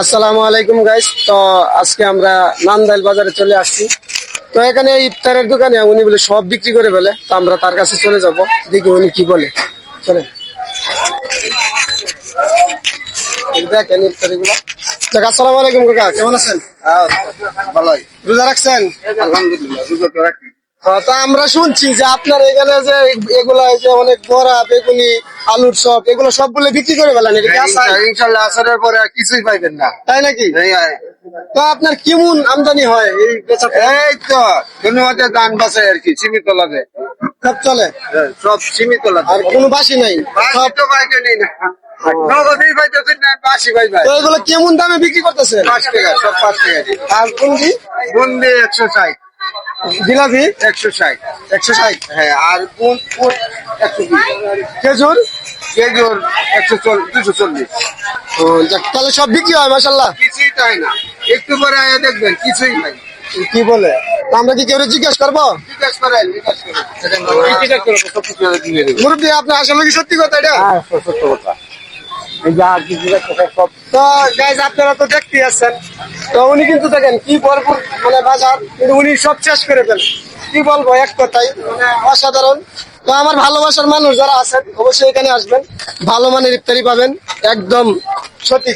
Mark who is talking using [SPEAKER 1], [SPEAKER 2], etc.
[SPEAKER 1] আসসালামু আলাইকুম গাইস। তো আজকে আমরা নান্দাইল বাজারে চলে আসছি। তো এখানে ইফতারের দোকানে উনি বলে সব বিক্রি করে ফেলে, তো আমরা তার কাছে চলে যাব, দেখি উনি কি বলে। চলে দেখেন ইফতারি গুলো। আসসালামু আলাইকুম কাকা, কেমন আছেন?
[SPEAKER 2] ভালোই।
[SPEAKER 1] রোজা রাখছেন?
[SPEAKER 2] আলহামদুলিল্লাহ, রোজা তো রাখি।
[SPEAKER 1] তা আমরা শুনছি যে আপনার এখানে যে এগুলা এই যে অনেক বড়া, বেগুনি, আলুর চপ, এগুলো সবগুলো বিক্রি করে ফেলেন, এটা কি আসল?
[SPEAKER 2] ইনশাল্লাহ আসারের পরে আর কিছুই পাইবেন না।
[SPEAKER 1] তাই নাকি?
[SPEAKER 2] এই
[SPEAKER 1] তো আপনার কেমন আমদানি হয় এই বেচাতে?
[SPEAKER 2] এই তো ধন্যবাদ, গান বাসায় আর কি, সীমিত লাগে।
[SPEAKER 1] সব চলে,
[SPEAKER 2] সব সীমিত লাগে।
[SPEAKER 1] আর কোনো বাসি নাই সব?
[SPEAKER 2] তো বাইকে নেই না, নগদই পাইতেছেন না, বাসি পাইবে।
[SPEAKER 1] তো এগুলো কেমন দামে বিক্রি করতেছেন?
[SPEAKER 2] 5 টাকা, সব 5 টাকা।
[SPEAKER 1] আর কোনটি?
[SPEAKER 2] বুন্দি 160,
[SPEAKER 1] জিলাপি
[SPEAKER 2] 160।
[SPEAKER 1] 160,
[SPEAKER 2] হ্যাঁ, আর বুন 120,
[SPEAKER 1] খেজুর
[SPEAKER 2] খেজুর 140, 240।
[SPEAKER 1] যাক, তাহলে সব বিক্রি হয় মাশাল্লাহ।
[SPEAKER 2] কিছুই তাই না, একটু পরে আয়া দেখবেন কিছুই নাই।
[SPEAKER 1] কি বলে? তো আমরা কি কেউ জিজ্ঞেস করবো?
[SPEAKER 2] জিজ্ঞেস করেন, জিজ্ঞেস করেন। জিজ্ঞেস করেন, সব কিছু দিয়ে দেবেন।
[SPEAKER 1] মুরব্বী, আপনার আসলে কি সত্যি কথা এটা?
[SPEAKER 2] হ্যাঁ, সত্য কথা। এই যা কিছু সব
[SPEAKER 1] তো গাইজ, আপনারা তো দেখতে আছেন, তো উনি কিন্তু দেখেন কি ভরপুর মানে বাজার, কিন্তু উনি সব শেষ করে ফেলেন। কি বলবো, এক কথাই মানে অসাধারণ। তো আমার ভালোবাসার মানুষ যারা আছেন অবশ্যই এখানে আসবেন, ভালো মানের ইফতারি পাবেন, একদম সঠিক।